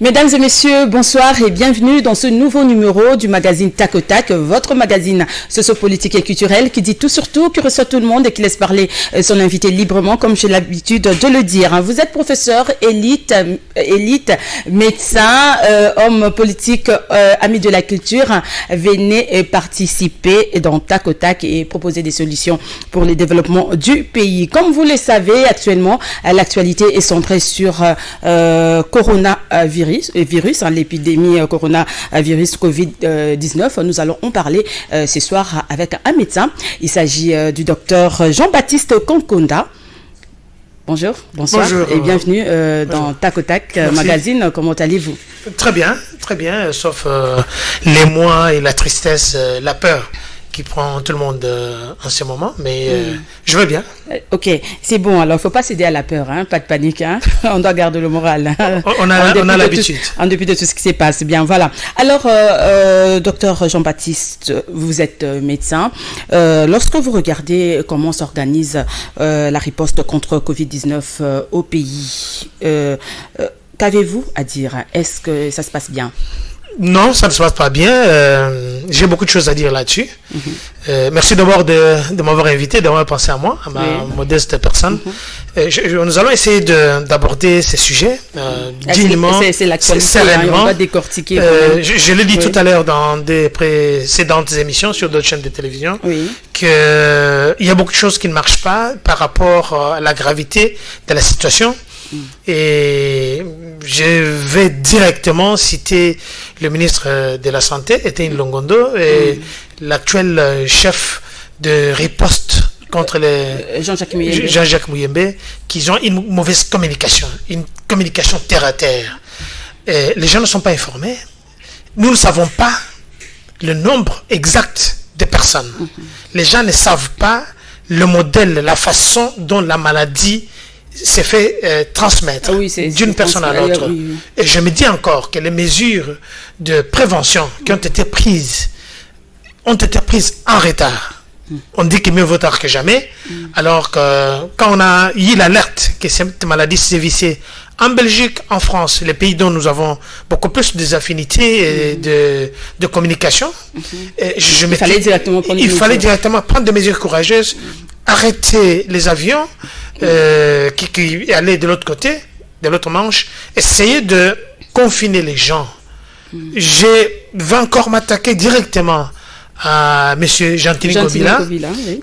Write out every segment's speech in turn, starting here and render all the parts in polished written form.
Mesdames et messieurs, bonsoir et bienvenue dans ce nouveau numéro du magazine Tac au Tac, votre magazine socio-politique et culturel qui dit tout sur tout, qui reçoit tout le monde et qui laisse parler son invité librement, comme j'ai l'habitude de le dire. Vous êtes professeur, élite, médecin, homme politique, ami de la culture. Venez participer dans Tac au Tac et proposer des solutions pour le développement du pays. Comme vous le savez, actuellement, l'actualité est centrée sur coronavirus, l'épidémie coronavirus Covid-19. Nous allons en parler ce soir avec un médecin. Il s'agit du docteur Jean-Baptiste Konkonda. Bonjour, bonsoir et bienvenue dans Tac au Tac magazine. Comment allez-vous? Très bien, sauf l'émoi et la tristesse, la peur qui prend tout le monde en ce moment, mais je vais bien. Ok, c'est bon, alors il ne faut pas céder à la peur, hein, pas de panique, hein. On doit garder le moral. On a l'habitude. En dépit de tout ce qui se passe, bien, voilà. Alors, docteur Jean-Baptiste, vous êtes médecin. Lorsque vous regardez comment s'organise la riposte contre Covid-19 au pays, qu'avez-vous à dire? Est-ce que ça se passe bien? Non, ça ne se passe pas bien. J'ai beaucoup de choses à dire là-dessus. Merci d'abord de m'avoir invité, d'avoir pensé à moi, à ma modeste personne. Nous allons essayer d'aborder ces sujets dignement, c'est l'actualité, sereinement. On va décortiquer. Je l'ai dit tout à l'heure dans des précédentes émissions sur d'autres chaînes de télévision, qu'il y a beaucoup de choses qui ne marchent pas par rapport à la gravité de la situation. Et je vais directement citer le ministre de la Santé, Étienne Longondo, et l'actuel chef de riposte contre Jean-Jacques Muyembe, qui ont une mauvaise communication, une communication terre à terre. Et les gens ne sont pas informés. Nous ne savons pas le nombre exact de personnes. Les gens ne savent pas le modèle, la façon dont la maladie s'est fait transmettre d'une personne à l'autre. Et je me dis encore que les mesures de prévention qui ont été prises en retard. On dit que mieux vaut tard que jamais, alors que quand on a eu l'alerte que cette maladie sévissait en Belgique, en France, les pays dont nous avons beaucoup plus d'affinités et de communication, il fallait directement prendre des mesures courageuses, arrêter les avions qui allaient de l'autre côté, de l'autre manche, essayer de confiner les gens. Je vais encore m'attaquer directement à M. Gentili Ngobila,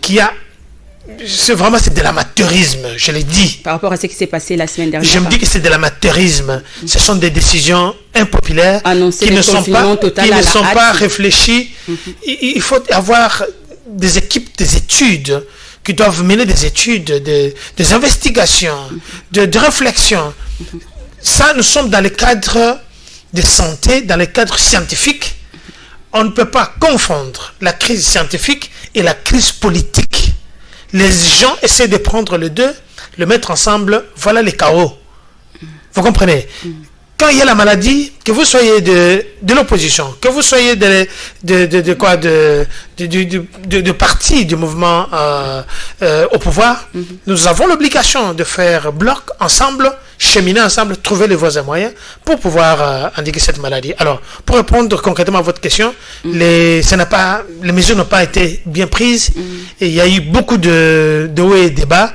qui a... C'est de l'amateurisme, je l'ai dit. Par rapport à ce qui s'est passé la semaine dernière. Je me dis que c'est de l'amateurisme. Ce sont des décisions impopulaires qui ne sont pas réfléchies. Il faut avoir des équipes, des études, qui doivent mener des études, des investigations, de réflexion. Ça, nous sommes dans le cadre de santé, dans le cadre scientifique. On ne peut pas confondre la crise scientifique et la crise politique. Les gens essaient de prendre les deux, le mettre ensemble, voilà les chaos. Vous comprenez? Quand il y a la maladie, que vous soyez de l'opposition, que vous soyez de parti, du mouvement au pouvoir, nous avons l'obligation de faire bloc ensemble, cheminer ensemble, trouver les voies et moyens pour pouvoir endiguer cette maladie. Alors, pour répondre concrètement à votre question, les mesures n'ont pas été bien prises et il y a eu beaucoup de hauts et de bas.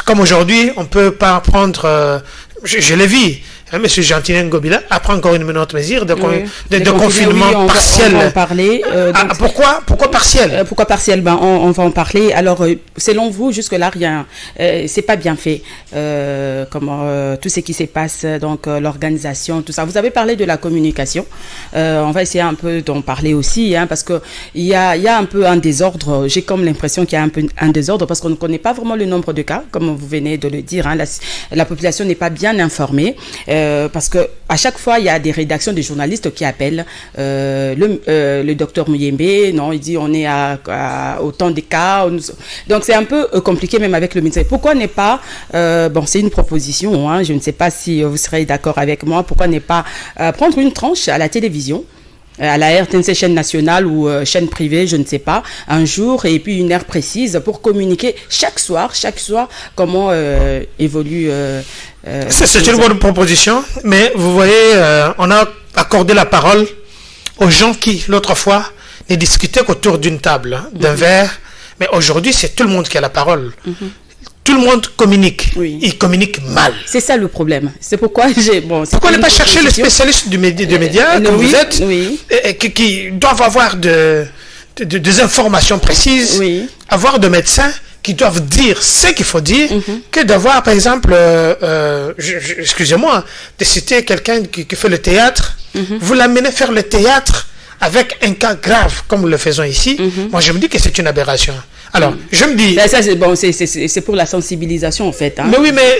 Comme aujourd'hui, on ne peut pas prendre... je l'ai vu. Monsieur Gentili Ngobila apprend encore une autre mesure de confinement partiel. On va en parler. Pourquoi partiel? Pourquoi partiel? On va en parler. Alors, selon vous, jusque-là, rien. C'est pas bien fait. Tout ce qui se passe, donc l'organisation, tout ça. Vous avez parlé de la communication. On va essayer un peu d'en parler aussi, parce que il y a un peu un désordre. J'ai comme l'impression qu'il y a un peu un désordre parce qu'on ne connaît pas vraiment le nombre de cas, comme vous venez de le dire. La population n'est pas bien informée. Parce que à chaque fois il y a des rédactions des journalistes qui appellent le docteur Muyembe, non, il dit on est à autant de cas, donc c'est un peu compliqué même avec le ministère. Pourquoi n'est pas c'est une proposition, je ne sais pas si vous serez d'accord avec moi, pourquoi n'est pas prendre une tranche à la télévision, à la RTNC chaîne nationale ou chaîne privée, je ne sais pas, un jour et puis une heure précise pour communiquer chaque soir comment évolue C'est une bonne proposition, mais vous voyez, on a accordé la parole aux gens qui, l'autre fois, ne discutaient qu'autour d'une table, d'un verre, mais aujourd'hui, c'est tout le monde qui a la parole. Tout le monde communique. Oui. Il communique mal. C'est ça le problème. C'est pourquoi pourquoi ne pas chercher les spécialistes des médias, comme vous êtes, qui doivent avoir des informations précises, avoir des médecins qui doivent dire ce qu'il faut dire, que d'avoir, par exemple, excusez-moi, de citer quelqu'un qui fait le théâtre, vous l'amenez faire le théâtre avec un cas grave, comme nous le faisons ici. Moi, je me dis que c'est une aberration. Alors, je me dis... Ça, c'est pour la sensibilisation, en fait. Hein. Mais oui, mais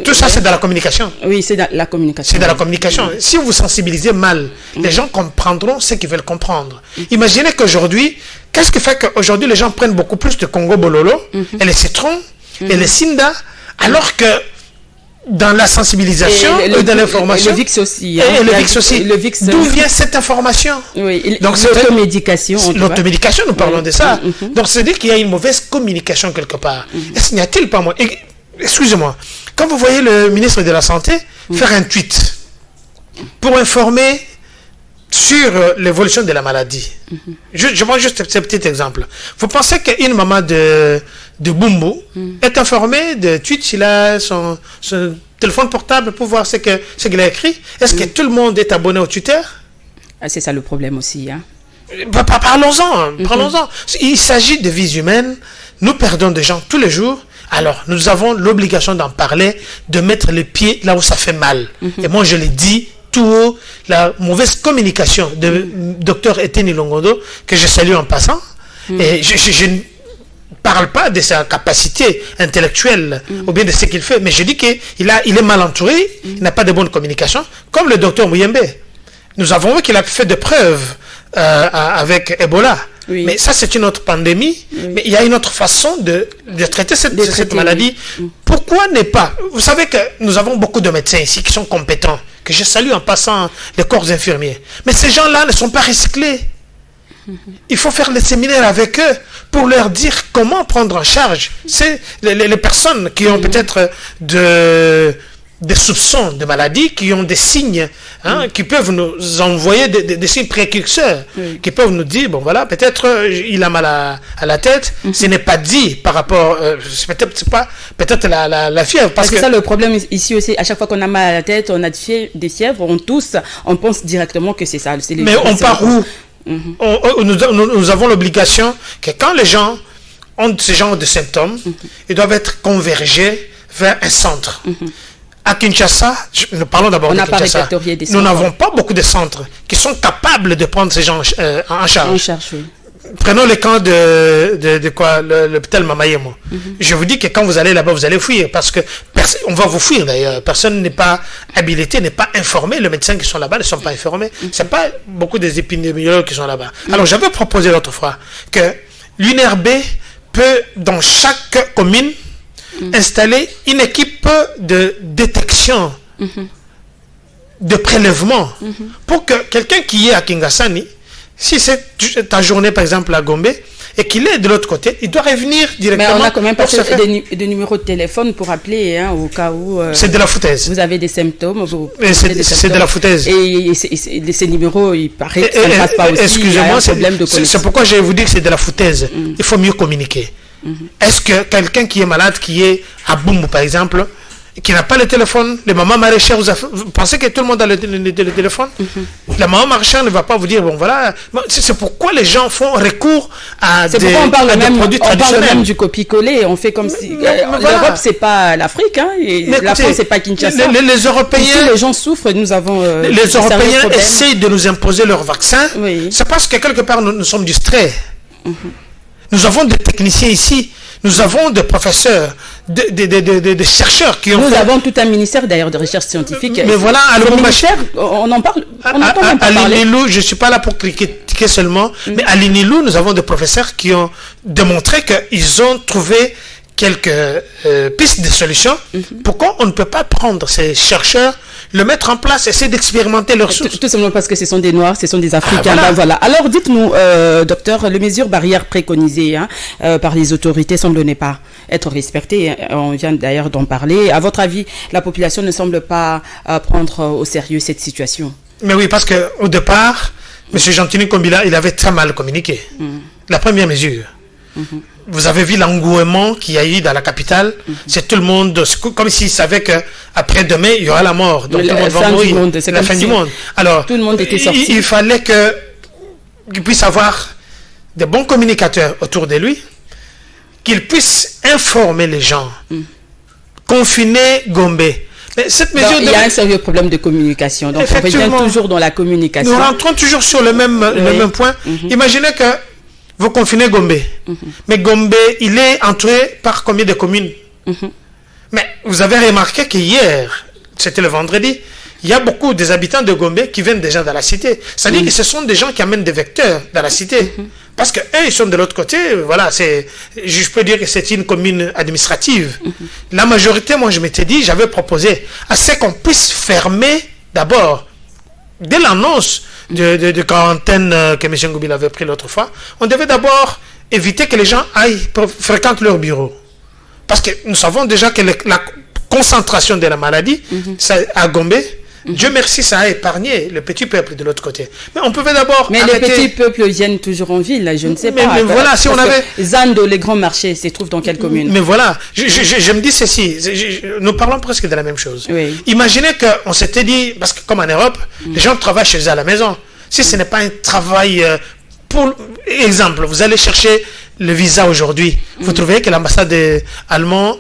tout ça, c'est dans la communication. Oui, c'est dans la communication. C'est dans la communication. Si vous sensibilisez mal, les gens comprendront ce qu'ils veulent comprendre. Imaginez qu'aujourd'hui, qu'est-ce qui fait qu'aujourd'hui, les gens prennent beaucoup plus de Congo Bololo, et les citrons, et les Sinda, alors que dans la sensibilisation et dans l'information. Le VIX aussi. Hein, et le VIX aussi. D'où vient cette information? Oui, donc l'automédication. L'automédication, nous parlons de ça. Donc, c'est-à-dire qu'il y a une mauvaise communication quelque part. Est-ce n'y a-t-il pas moi? Excusez-moi. Quand vous voyez le ministre de la Santé faire un tweet pour informer sur l'évolution de la maladie. Je prends juste ce petit exemple. Vous pensez qu'une maman de Bumbu est informée de tweet, il a son téléphone portable pour voir ce qu'il a écrit? Est-ce que tout le monde est abonné au Twitter? C'est ça le problème aussi. Hein? Parlons-en. Il s'agit de vies humaines. Nous perdons des gens tous les jours. Alors, nous avons l'obligation d'en parler, de mettre les pieds là où ça fait mal. Et moi, je l'ai dit tout haut, la mauvaise communication de Dr Etienne Longondo, que je salue en passant, et je ne parle pas de sa capacité intellectuelle ou bien de ce qu'il fait, mais je dis qu'il est mal entouré, il n'a pas de bonne communication, comme le docteur Mouyembe. Nous avons vu qu'il a fait des preuves avec Ebola. Oui. Mais ça, c'est une autre pandémie. Mais il y a une autre façon de traiter cette maladie. Pourquoi ne pas... Vous savez que nous avons beaucoup de médecins ici qui sont compétents, que je salue en passant les corps infirmiers. Mais ces gens-là ne sont pas recyclés. Il faut faire des séminaires avec eux pour leur dire comment prendre en charge les personnes qui ont peut-être des soupçons de maladie, qui ont des signes, qui peuvent nous envoyer des signes précurseurs, qui peuvent nous dire, bon voilà, peut-être il a mal à la tête, ce n'est pas dit par rapport, peut-être la fièvre. Parce que ça le problème ici aussi, à chaque fois qu'on a mal à la tête, on a des fièvres, on pense directement que c'est ça. Mais on part où? Nous avons l'obligation que quand les gens ont ce genre de symptômes, ils doivent être convergés vers un centre. À Kinshasa, nous parlons d'abord de Kinshasa, nous n'avons pas beaucoup de centres qui sont capables de prendre ces gens en charge. Prenons le camp de l'hôpital Mamayemo. Je vous dis que quand vous allez là-bas, vous allez fuir, parce que on va vous fuir d'ailleurs. Personne n'est pas habilité, n'est pas informé. Les médecins qui sont là-bas ne sont pas informés. C'est pas beaucoup des épidémiologues qui sont là-bas. Alors j'avais proposé l'autre fois que l'UNRB peut, dans chaque commune, installer une équipe de détection, de prélèvement, pour que quelqu'un qui est à Kingasani, si c'est ta journée par exemple à Gombe, et qu'il est de l'autre côté, il doit revenir directement. Mais on a quand même pas des numéros de téléphone pour appeler, au cas où... c'est de la foutaise. Vous avez des symptômes. C'est de la foutaise. Et ces numéros, il paraît que ça ne passe pas aussi. Excusez-moi, c'est pourquoi je vais vous dire que c'est de la foutaise. Il faut mieux communiquer. Est-ce que quelqu'un qui est malade, qui est à Bumbu par exemple, qui n'a pas le téléphone, les mamans maraîchères, vous pensez que tout le monde a le téléphone? La maman maraîchère ne va pas vous dire, bon voilà, c'est pourquoi les gens font recours à des produits traditionnels. On parle même du copier-coller, on fait comme si... L'Europe, c'est pas l'Afrique, la France, c'est pas Kinshasa. Les Européens... Ici, les gens souffrent, nous avons... les Européens essayent de nous imposer leur vaccin, c'est parce que quelque part, nous sommes distraits. Nous avons des techniciens ici, nous avons des professeurs, des chercheurs qui ont... Nous avons tout un ministère d'ailleurs de recherche scientifique. Mais voilà, on en parle. À l'INILU, je ne suis pas là pour critiquer seulement, mais à l'INILU, nous avons des professeurs qui ont démontré qu'ils ont trouvé quelques pistes de solutions. Pourquoi on ne peut pas prendre ces chercheurs, le mettre en place, essayer d'expérimenter leurs sources. Tout simplement parce que ce sont des Noirs, ce sont des Africains. Voilà. Alors, dites-nous, docteur, les mesures barrières préconisées par les autorités semblent ne pas être respectées. On vient d'ailleurs d'en parler. À votre avis, la population ne semble pas prendre au sérieux cette situation? Mais oui, parce qu'au départ, M. Gentilini Kombila, il avait très mal communiqué. La première mesure. Vous avez vu l'engouement qu'il y a eu dans la capitale. C'est tout le monde, comme s'il savait qu'après-demain, il y aura la mort. Donc tout le monde va mourir. C'est la fin du monde. Alors, tout le monde était sorti. Il fallait qu'il puisse avoir de bons communicateurs autour de lui, qu'il puisse informer les gens. Confiner Gombe. Mais cette mesure il y a un sérieux problème de communication. Donc on revient toujours dans la communication. Nous rentrons toujours sur le même point. Imaginez que vous confinez Gombe. Mais Gombe, il est entouré par combien de communes? Mais vous avez remarqué qu'hier, c'était le vendredi, il y a beaucoup des habitants de Gombe qui viennent déjà dans la cité. C'est-à-dire que ce sont des gens qui amènent des vecteurs dans la cité. Parce qu'eux, ils sont de l'autre côté. Voilà, je peux dire que c'est une commune administrative. La majorité, moi, je m'étais dit, j'avais proposé à ce qu'on puisse fermer d'abord, dès l'annonce de quarantaine que M. Ngoubil avait pris l'autre fois, on devait d'abord éviter que les gens fréquentent leur bureau. Parce que nous savons déjà que la concentration de la maladie à Gombe, Dieu merci, ça a épargné le petit peuple de l'autre côté. Mais on pouvait d'abord. Mais les petits peuples viennent toujours en ville, là, je ne sais pas. Mais voilà, si on avait. Zando, les grands marchés, se trouvent dans quelle commune? Mais voilà, je me dis ceci, nous parlons presque de la même chose. Oui. Imaginez qu'on s'était dit, parce que comme en Europe, les gens travaillent chez eux à la maison. Si ce n'est pas un travail. Pour exemple, vous allez chercher le visa aujourd'hui, vous trouvez que l'ambassade allemande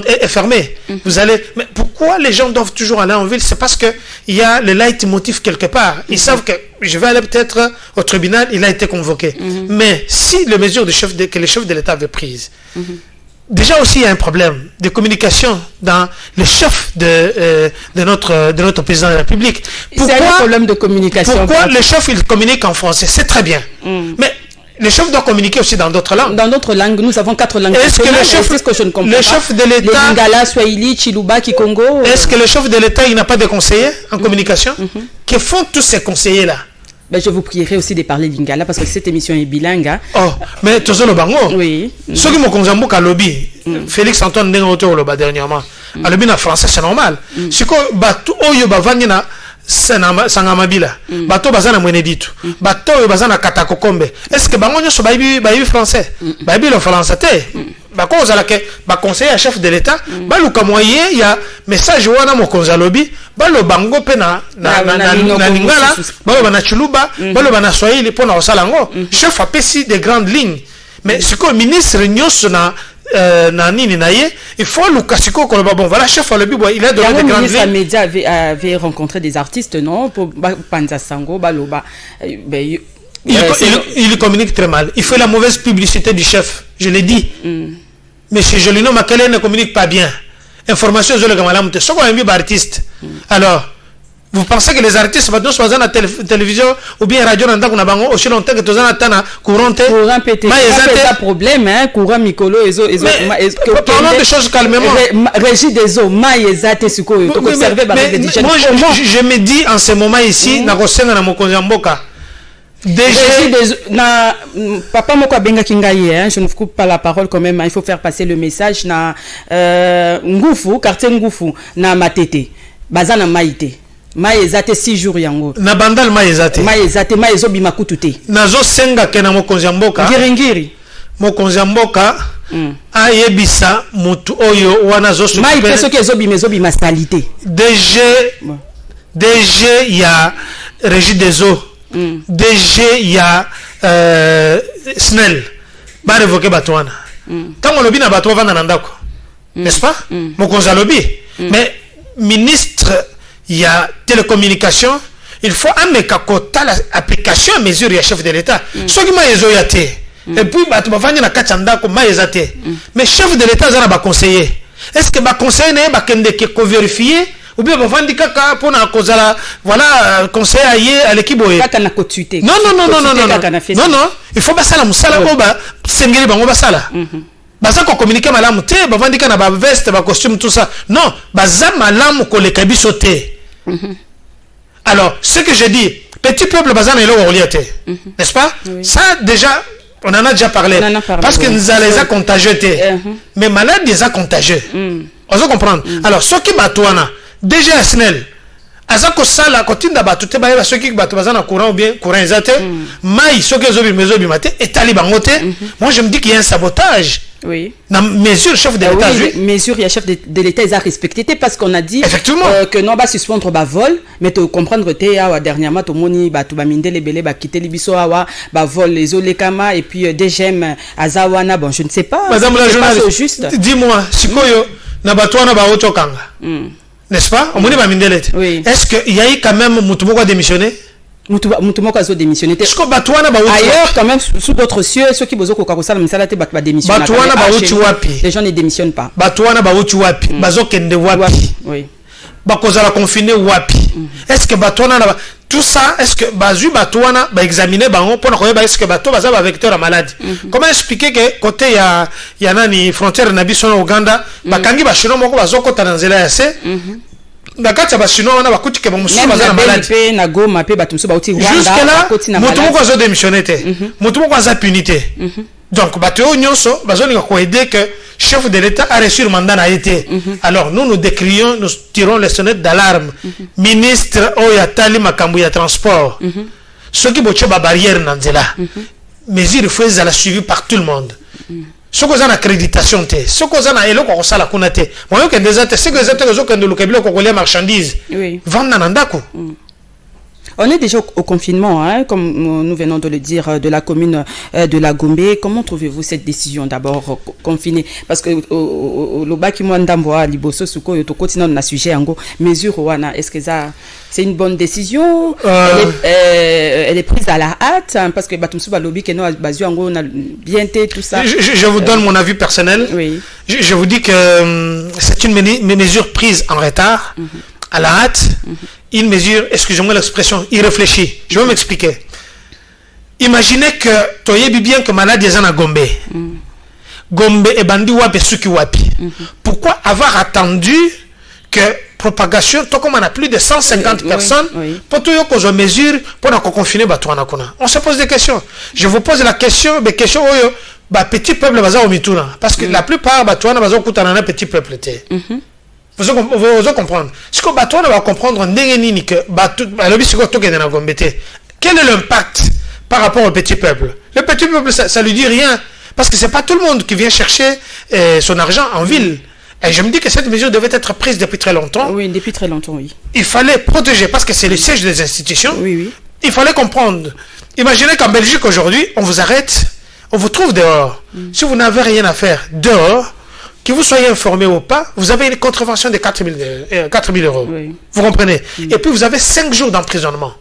est fermée. Vous allez, mais pourquoi les gens doivent toujours aller en ville? C'est parce que il y a le leitmotiv quelque part. Ils savent que je vais aller peut-être au tribunal, il a été convoqué. Mais si les mesures que le chef de l'État avait prises, déjà aussi il y a un problème de communication dans le chef de notre président de la République. C'est un problème de communication. Pourquoi le chef il communique en français? C'est très bien. Mais le chef doit communiquer aussi dans d'autres langues. Dans d'autres langues, nous avons 4 langues. Est-ce que le chef de l'État, le Lingala, Swahili, Chiluba, Kikongo. Est-ce que le chef de l'État, il n'a pas de conseillers en communication? Que font tous ces conseillers-là? Ben, je vous prierai aussi de parler Lingala parce que cette émission est bilingue. Hein. Oh, mais tu sais le bango. Oui. Ceux qui m'ont convaincu qu'à lobby, Félix Antoine Nengoto le dernièrement, à lobby en français, c'est normal. C'est que batou oyo bavanyina sangamabila bato bazana mweneditu bato oyo bazana katakokombe. Est-ce que bango nyoso baibi français? Baibi le français te. Bako ozala ke ba conseiller chef de l'État ba luka moyen ya message wana mokonza lobby ba lo bango pe na lingala ba lo na chuluba ba lo na swahili pona osala ngo chef a pesi des grandes lignes. Mais ce que ministre nyoso na nani naye il faut lukasiko ko bon voilà chef le bibo il a donné des grandes lignes. Le média avait rencontré des artistes non pour Panza Sango baloba il communique très mal. Il fait la mauvaise publicité du chef, je l'ai dit. Monsieur Jolino Makele ne communique pas bien. Information sur le Gamalam, c'est ce qu'on a mis artiste. Alors, vous pensez que les artistes maintenant sont dans la télévision ou bien radio aussi longtemps que tu as un courant pété. C'est un problème, hein, courant Mikolo parlons de choses calmement. Régie des eaux, maïzate suko. Moi, je me dis en ce moment ici, na Rosenga na Mokonzamboka. Papa moko benga kingaye, je ne vous coupe pas la parole quand même, il faut faire passer le message na Ngufu, quartier Ngufu na Matete. Bazana maïté. Maïzate 6 jours yango. Na bandal maïzate. Maïzate maïzo bimakutute. Nazo senga kena Mokonzamboka. Ngiri. Mokonzamboka ayebisa mutu oyo wana zo super. Maïté soki ezo bimasalité. DG ya Régie des eaux. DG il y a Snell ba révoquer batouana tant on lobby na batouana nandako n'est-ce pas mokonza lobby mais ministre il y a télécommunication il faut ameka kota l'application à mesure ya chef de l'État soki ma yezo yate et puis batu bafanya na kachanda ko ma yezate mais chef de l'État zana ba conseiller est-ce que ba conseiller ne ba kende ko vérifier ou bien bavandi kaka pona kozala voilà conseiller à l'équipe boye kaka na kotuite non il faut basala musala oba sengeli bango basala baza ko communiquer malamu te bavandika na ba veste ba costume tout ça non baza malamu ko le kabiso te. Alors ce que je dis petit peuple baza na elo relié, n'est-ce pas? Oui. Ça déjà on en a déjà parlé, parce que nous allons les contagieux mais malade des contagieux. On doit comprendre. Alors ceux qui batouana déjà snell azako sala kotinda batu te ba ceux qui batu bazana courant ou bien courant ezate mai ceux qui zobi mezo bimate et talibangote. Moi je me dis qu'il y a un sabotage. Oui. La mesure chef de l'État. Oui, mesure il y a chef de l'État ils a respecté parce qu'on a dit que non ba suspendre ba vol mais tu comprendre te awa dernièrement to moni ba tu ba mindele belé ba quitter libiso awa ba vol les olekama et puis DGM azawana bon je ne sais pas. Madame la journaliste juste dis-moi sikoyo na batwana ba otokanga. N'est-ce pas? On moni ba mindele. Oui. Est-ce que il y a eu quand même mutumoko a démissionné? Mutumoko a démissionné. Ailleurs quand même sous d'autres cieux ceux qui bozo koka kosala misala te ba démissionner. Batwana ba uti wapi? Les gens ne démissionnent pas. Batwana ba uti wapi? Bazo kende wapi? Oui. Ba kozala confiné wapi? Est-ce que batwana na tout ça est-ce que bazu batwana ba examiner bango pour na est-ce que bato baza ba vecteur à maladie? Comment expliquer que côté ya nani frontière na biso na Uganda bakangi ba chino moko bazo kota na nzela ya se? Nakati ba chino wana bakuti ke bamusu baza na maladie na Goma pe batumsu ba uti Rwanda jusque là mutu moko azo démissionner te mutu moko aza punité donc bato nyonso bazo ninga ko aider que chef de l'État a reçu le mandat na été. Alors nous décrions, nous tirons les sonnettes d'alarme. Ministre Oyatali makambu ya transport ceux qui boche ba barrière na nzela mesure faut la suivi par tout le monde. Ce qu'on a accréditation te, ce qu'on a elo ko sala kuna te. Moi que des autres, ce que les autres que de lokabilo ko kolia marchandises. Vendre nandako. On est déjà au confinement, hein, comme nous venons de le dire, de la commune de la Gombe. Comment trouvez-vous cette décision d'abord confinée? Parce que le baki mwandamboa liboso suko yoto continue na sujet ango mesure wana. Est-ce que ça c'est une bonne décision? Elle est prise à la hâte hein, parce que batumsu ba lobby que no bazu ango na bien tout ça. Je vous donne mon avis personnel. Oui. Je vous dis que c'est une mesure prise en retard. À la hâte, une mesure, excusez-moi l'expression, irréfléchie. Je vais m'expliquer. Imaginez que tu as bien que malade est à Gombe. Gombe et bandi wapi suki wapi. Pourquoi avoir attendu que propagation, toi comme on a plus de 150 personnes, pour tout y avoir mesure pour nous confiner batouana kona. On se pose des questions. Je vous pose la question, des questions petit peuple baza au mituna parce que la plupart batouana baza kutana petit peuple te. Vous allez comprendre. Ce que bateau va comprendre, quel est l'impact par rapport au petit peuple? Le petit peuple, ça lui dit rien. Parce que ce n'est pas tout le monde qui vient chercher son argent en ville. Et je me dis que cette mesure devait être prise depuis très longtemps. Oui, depuis très longtemps, oui. Il fallait protéger, parce que c'est le siège des institutions. Oui. Il fallait comprendre. Imaginez qu'en Belgique, aujourd'hui, on vous arrête, on vous trouve dehors. Si vous n'avez rien à faire dehors, que vous soyez informé ou pas, vous avez une contravention de 4 000 euros. Oui. Vous comprenez? Et puis vous avez 5 jours d'emprisonnement.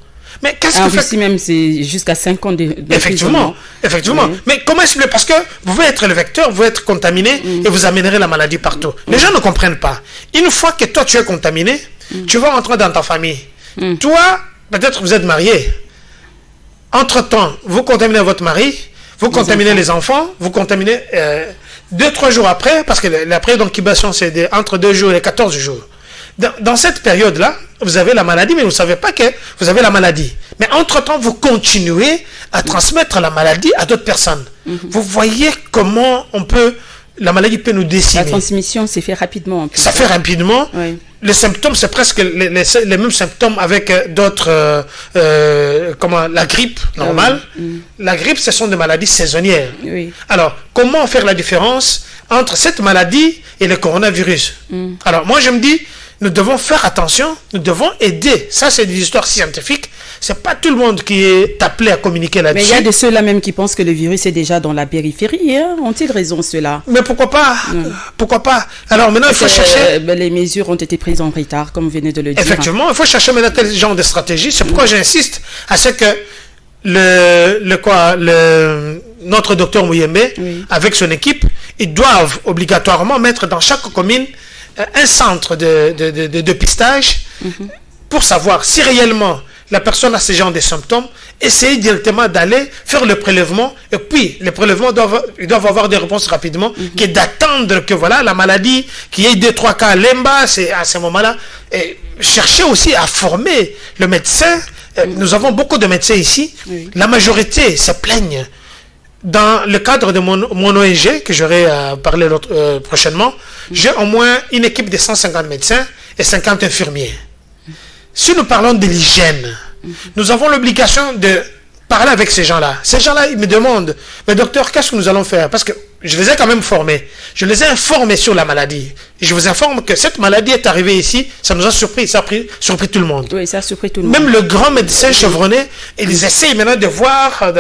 Mais qu'est-ce que fait? Ici même, c'est jusqu'à 5 ans d'emprisonnement. Effectivement. Oui. Mais comment expliquer? Parce que vous pouvez être le vecteur, vous êtes contaminé et vous amènerez la maladie partout. Les gens ne comprennent pas. Une fois que toi tu es contaminé, tu vas rentrer dans ta famille. Toi, peut-être vous êtes marié. Entre-temps, vous contaminez votre mari, vous contaminez les enfants, vous contaminez 2-3 jours après, parce que la période d'incubation c'est entre 2 jours et 14 jours. Dans cette période-là, vous avez la maladie, mais vous ne savez pas que vous avez la maladie. Mais entre-temps, vous continuez à transmettre la maladie à d'autres personnes. Vous voyez comment la maladie peut nous décimer. La transmission s'est fait rapidement. Ça fait rapidement. Oui. Les symptômes, c'est presque les mêmes symptômes avec d'autres, la grippe normale. La grippe, ce sont des maladies saisonnières. Oui. Alors, comment faire la différence entre cette maladie et le coronavirus? Alors, moi, je me dis, nous devons faire attention, nous devons aider. Ça, c'est des histoires scientifiques. C'est pas tout le monde qui est appelé à communiquer là-dessus. Mais il y a de ceux-là même qui pensent que le virus est déjà dans la périphérie. Hein? Ont-ils raison, ceux-là? Mais pourquoi pas? Pourquoi pas? Alors maintenant, il faut chercher... les mesures ont été prises en retard, comme vous venez de le dire. Effectivement, il faut chercher maintenant tel genre de stratégie. C'est pourquoi j'insiste à ce que notre docteur Mouyembe, avec son équipe, ils doivent obligatoirement mettre dans chaque commune un centre de dépistage pour savoir si réellement la personne a ce genre de symptômes, essayez directement d'aller faire le prélèvement. Et puis, les prélèvements doivent avoir des réponses rapidement, que d'attendre que voilà, la maladie, qu'il y ait 2-3 cas à l'EMBA, c'est à ce moment-là. Et cherchez aussi à former le médecin. Nous avons beaucoup de médecins ici. La majorité se plaignent. Dans le cadre de mon ONG, que j'aurai à parler prochainement, j'ai au moins une équipe de 150 médecins et 50 infirmiers. Si nous parlons de l'hygiène, nous avons l'obligation de parler avec ces gens-là. Ces gens-là, ils me demandent, mais docteur, qu'est-ce que nous allons faire? Parce que je les ai quand même formés. Je les ai informés sur la maladie. Et je vous informe que cette maladie est arrivée ici, ça nous a surpris, ça a surpris tout le monde. Oui, ça a surpris tout le monde. Même le grand médecin chevronné, ils essayent maintenant de voir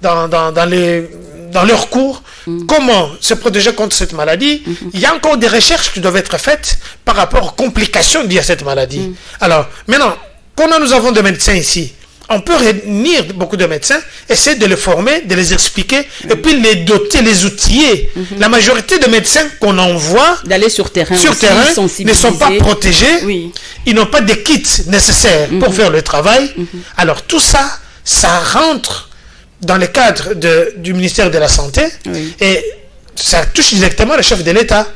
dans leurs cours comment se protéger contre cette maladie. Il y a encore des recherches qui doivent être faites par rapport aux complications liées à cette maladie. Alors, maintenant, quand nous avons des médecins ici, on peut réunir beaucoup de médecins, essayer de les former, de les expliquer, et puis les doter, les outiller. La majorité de médecins qu'on envoie d'aller sur terrain ne sont pas protégés. Oui. Ils n'ont pas de kits nécessaires pour faire le travail. Alors tout ça, ça rentre dans le cadre du ministère de la Santé et ça touche directement le chef de l'État.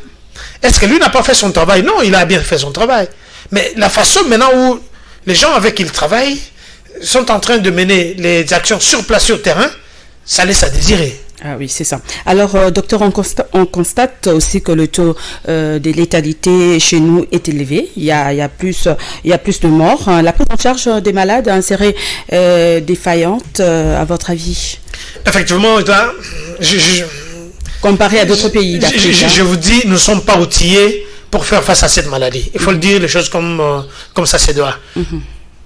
Est-ce que lui n'a pas fait son travail? Non, il a bien fait son travail. Mais la façon maintenant où les gens avec qui il travaille sont en train de mener les actions sur place, sur terrain, ça laisse à désirer. Ah oui, c'est ça. Alors, docteur, on constate aussi que le taux de létalité chez nous est élevé. Il y a plus de morts. La prise en charge des malades serait défaillante, à votre avis? Effectivement, comparé à d'autres pays d'Afrique. Je vous dis, nous ne sommes pas outillés pour faire face à cette maladie. Il faut le dire, les choses comme ça se doit.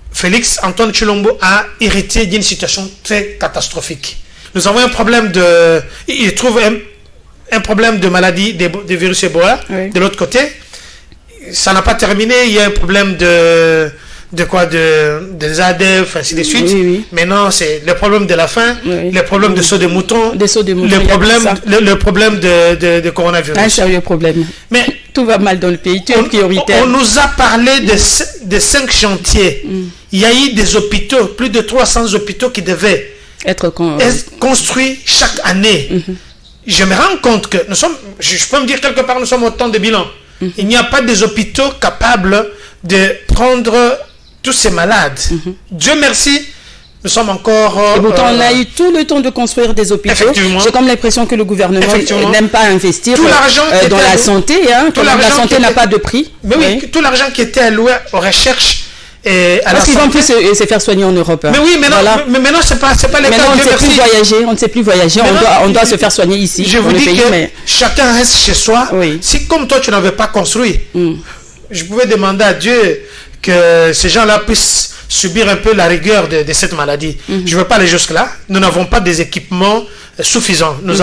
Félix Antoine Tshilombo a hérité d'une situation très catastrophique. Nous avons un problème il trouve un problème de maladie des virus Ebola. De l'autre côté, ça n'a pas terminé. Il y a un problème des ADF, ainsi de suite. Maintenant, c'est le problème de la faim, le problème de sauts de moutons, le problème de coronavirus. Un sérieux problème. Mais tout va mal dans le pays, tout est prioritaire. On nous a parlé de 5 chantiers. Il y a eu des hôpitaux, plus de 300 hôpitaux qui devaient être construits chaque année. Je me rends compte que je peux me dire quelque part, nous sommes au temps de bilan. Il n'y a pas des hôpitaux capables de prendre tous ces malades. Dieu merci, nous sommes encore... Et pourtant, on a eu tout le temps de construire des hôpitaux. J'ai comme l'impression que le gouvernement n'aime pas investir dans la santé. La santé n'a pas de prix. Mais oui, tout l'argent qui était alloué aux recherches parce qu'ils vont plus se faire soigner en Europe. Mais oui, mais maintenant c'est pas les cas. On ne sait plus voyager. On doit se faire soigner ici. Je vous dis que chacun reste chez soi. Si comme toi tu n'avais pas construit, je pouvais demander à Dieu que ces gens-là puissent subir un peu la rigueur de cette maladie. Je ne veux pas aller jusque-là. Nous n'avons pas des équipements suffisants. Nous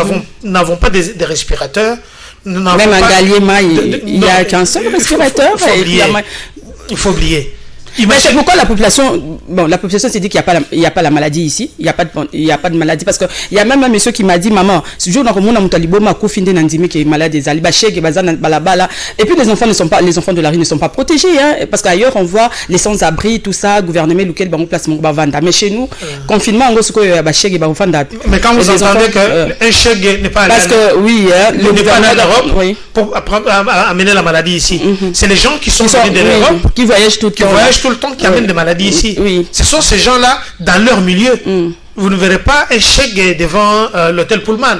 n'avons pas des respirateurs. Même à Galiema, il n'y a qu'un seul respirateur. Il faut oublier. Mais c'est pourquoi la population s'est dit qu'il n'y a pas la maladie ici. Il n'y a pas de maladie. Parce qu'il y a même un monsieur qui m'a dit, maman, ce jour, et puis les enfants de la rue ne sont pas protégés. Parce qu'ailleurs, on voit les sans-abri, tout ça, gouvernement, lequel place mon bavanda. Mais chez nous, confinement, mais quand vous entendez qu'un chèque n'est pas allé parce que, oui, le gouvernement d'Europe pour amener la maladie ici. C'est les gens qui sont venus de l'Europe, qui voyagent tout le temps qui amènent des maladies ici. Ce sont ces gens-là dans leur milieu. Vous ne verrez pas un chèque devant l'hôtel Pullman.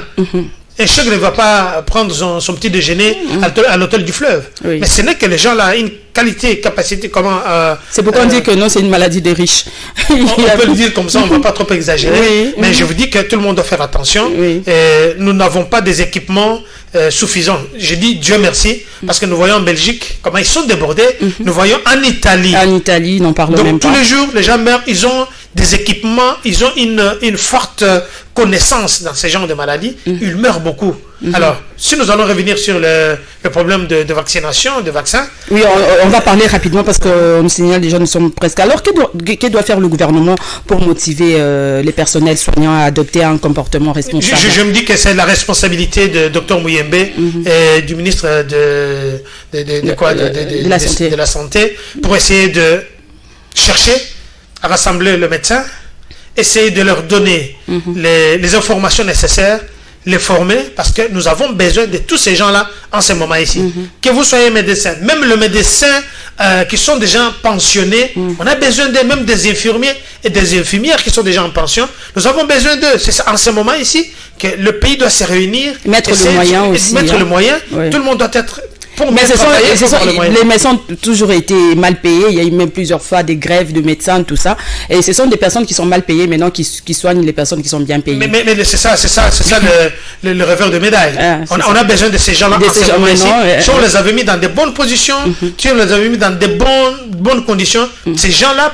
Un chèque ne va pas prendre son petit déjeuner à l'hôtel du fleuve. Mais ce n'est que les gens là, une qualité, capacité, comment... c'est pourquoi on dit que non, c'est une maladie des riches. On peut le dire comme ça, on ne va pas trop exagérer. Mais je vous dis que tout le monde doit faire attention. Nous n'avons pas des équipements suffisants. Je dis Dieu merci, parce que nous voyons en Belgique comment ils sont débordés. Nous voyons en Italie. En Italie, n'en parlons même pas. Donc tous les jours, les gens meurent, ils ont des équipements, ils ont une forte connaissance dans ces genres de maladies. Ils meurent beaucoup. Alors, si nous allons revenir sur le problème de vaccination, de vaccins... Oui, on va parler rapidement parce qu'on nous signale les gens nous sommes presque... Alors, que doit faire le gouvernement pour motiver les personnels soignants à adopter un comportement responsable? Je me dis que c'est la responsabilité de Dr Muyembe et du ministre de la Santé pour essayer de chercher rassembler le médecin, essayer de leur donner les informations nécessaires, les former, parce que nous avons besoin de tous ces gens-là en ce moment ici. Que vous soyez médecin, même le médecin qui sont déjà pensionnés, on a besoin d'eux, même des infirmiers et des infirmières qui sont déjà en pension, nous avons besoin d'eux. C'est en ce moment ici que le pays doit se réunir. Mettre le moyen aussi. Mettre le moyen. Oui. Tout le monde doit être... Mais les médecins ont toujours été mal payés. Il y a eu même plusieurs fois des grèves de médecins, tout ça. Et ce sont des personnes qui sont mal payées maintenant qui soignent les personnes qui sont bien payées. Mais c'est ça le revers de médaille. On a besoin de ces gens-là. Si on les avait mis dans de bonnes positions, si on les avait mis dans de bonnes conditions, ces gens-là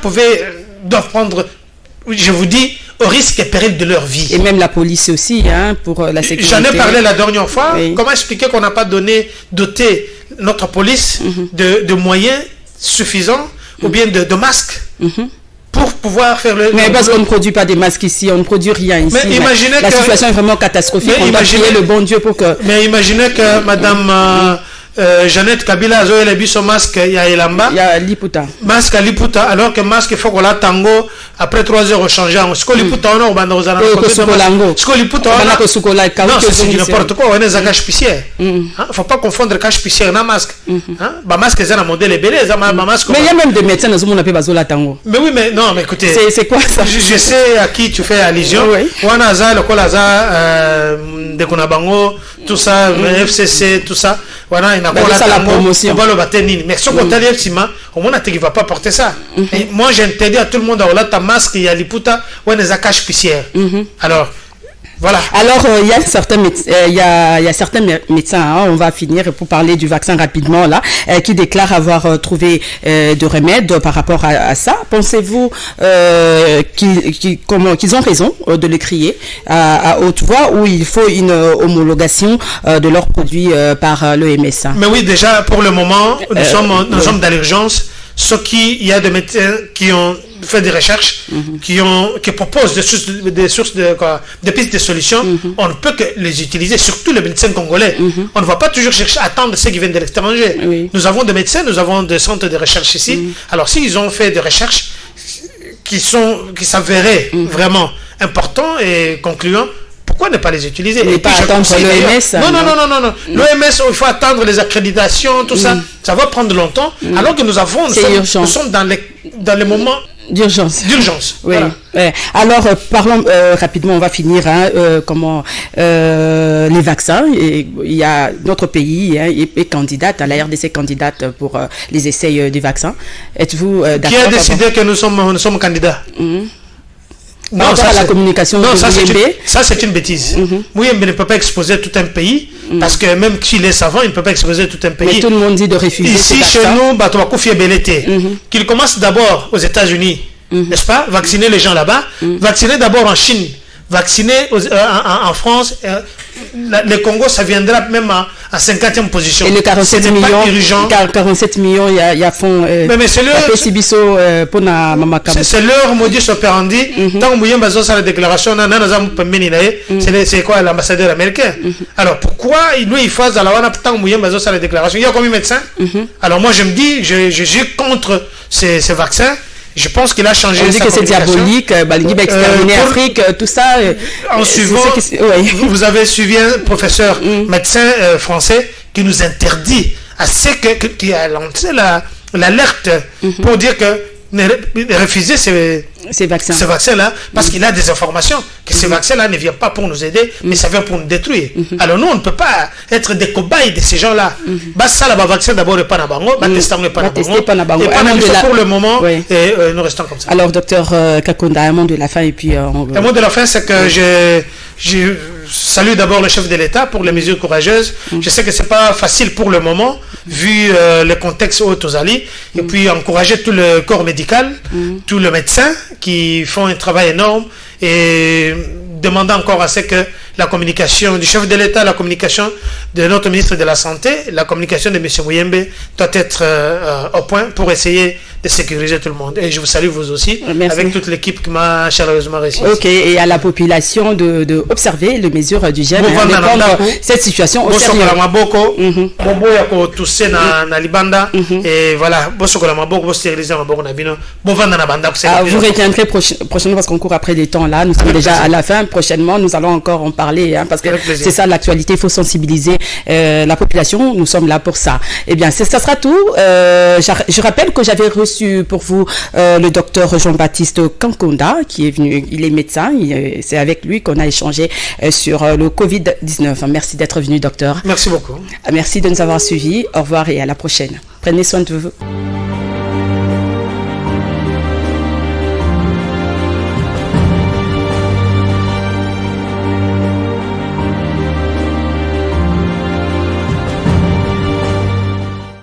doivent prendre, je vous dis, au risque et péril de leur vie. Et même la police aussi, pour la sécurité. J'en ai parlé la dernière fois. Oui. Comment expliquer qu'on n'a pas doté notre police de moyens suffisants ou bien de masques pour pouvoir faire le... Mais parce qu'on ne produit pas des masques ici, on ne produit rien ici. Mais imaginez la situation est vraiment catastrophique. On doit prier le bon Dieu pour que... Mais imaginez que Madame... Jeannette Kabila a zoé le son masque il y a Elamba. Il y a Liputa. Masque à Liputa, alors que masque il faut qu'on la tango après 3 heures au changeant. Ce que Liputa on a au bando aux alentours. Ce que Liputa on a. Non, c'est n'importe quoi. On est à cache pissière. Faut pas confondre cache pissière na masque. Bah masque c'est un modèle belé, ça masque. Mais il y a même des médecins dans ce monde appelé bazola tango. Mais oui, mais non, mais écoutez. C'est quoi ça? Je sais à qui tu fais allusion. On a ça le colaza de Konabango, tout ça, FCC, tout ça. Voilà, il n'a pas la promotion. On va le battre. Mais ce qu'on t'a dit, au moins, il ne va pas porter ça. Et moi, j'interdis à tout le monde à ta masque, il y a l'ipouta, ou des caches pissières. Alors, voilà. Alors, il y a certains médecins, on va finir pour parler du vaccin rapidement, là, qui déclarent avoir trouvé de remèdes par rapport à ça. Pensez-vous qu'ils ont raison de le crier à haute voix ou il faut une homologation de leurs produits par l'OMS? Mais oui, déjà, pour le moment, nous sommes dans l'urgence. Il y a des médecins qui ont fait des recherches, qui proposent des pistes de solutions, on ne peut que les utiliser, surtout les médecins congolais. On ne va pas toujours chercher à attendre ceux qui viennent de l'étranger. Nous avons des médecins, nous avons des centres de recherche ici. Alors s'ils ont fait des recherches qui s'avéraient vraiment importants et concluants, pourquoi ne pas les utiliser? Et pas attendre l'OMS. Non. L'OMS, il faut attendre les accréditations, tout ça. Ça va prendre longtemps. Alors que nous sommes dans les moments d'urgence. Oui. Voilà. Alors, parlons rapidement, on va finir. Les vaccins. Il y a notre pays est candidate, la RDC candidate pour les essais des vaccins. Êtes-vous d'accord? Qui a décidé que nous sommes candidats? Non, ça, la communication de ça c'est une bêtise. Mouyembe ne peut pas exposer tout un pays, parce que même s'il est savant, il ne peut pas exposer tout un pays. Mais tout le monde dit de refuser. Ici, chez nous, qu'il commence d'abord aux États-Unis, n'est-ce pas? Vacciner les gens là-bas, vacciner d'abord en Chine, vacciner en France. Le Congo, ça viendra même à 50e position. Et le 47 millions, il y a fond. Mais c'est leur modus operandi. Tant que la déclaration, c'est quoi l'ambassadeur américain? Alors pourquoi lui il fait tant que la déclaration? Il y a combien de médecins? Alors moi je me dis, je contre ces vaccins. Je pense qu'il a changé. On dit que c'est diabolique, exterminer l'Afrique, tout ça. En suivant, vous avez suivi un professeur médecin français qui nous interdit qui a lancé l'alerte pour dire que refuser ces vaccins-là, parce qu'il a des informations, que ces vaccins-là ne viennent pas pour nous aider, mais ça vient pour nous détruire. Alors nous, on ne peut pas être des cobayes de ces gens-là. Ça, le vaccin d'abord n'est pas na bango, pour le moment, et nous restons comme ça. Alors, docteur Kakonda, un mot de la fin, et puis... Un mot de la fin, c'est que je salue d'abord le chef de l'État pour les mesures courageuses. Je sais que c'est pas facile pour le moment, vu le contexte au Tozali, et puis encourager tout le corps médical, tous les médecins qui font un travail énorme, et demander encore à ce que la communication du chef de l'État, la communication de notre ministre de la Santé, la communication de M. Muyembe doit être au point pour essayer de sécuriser tout le monde. Et je vous salue vous aussi, avec toute l'équipe qui m'a chaleureusement reçu. Ok, et à la population de observer les mesures du GEM, de prendre cette situation au sérieux. Et voilà, vous retiendrez prochainement parce qu'on court après des temps là. Nous sommes déjà à la fin. Prochainement, nous allons encore en parler parce que c'est ça l'actualité. Il faut sensibiliser la population. Nous sommes là pour ça. Eh bien, ça sera tout. Je rappelle que j'avais reçu pour vous le docteur Jean-Baptiste Kankonda qui est venu. Il est médecin. C'est avec lui qu'on a échangé sur le Covid-19. Merci d'être venu, docteur. Merci beaucoup. Merci de nous avoir suivis. Au revoir et à la prochaine. Prenez soin de vous.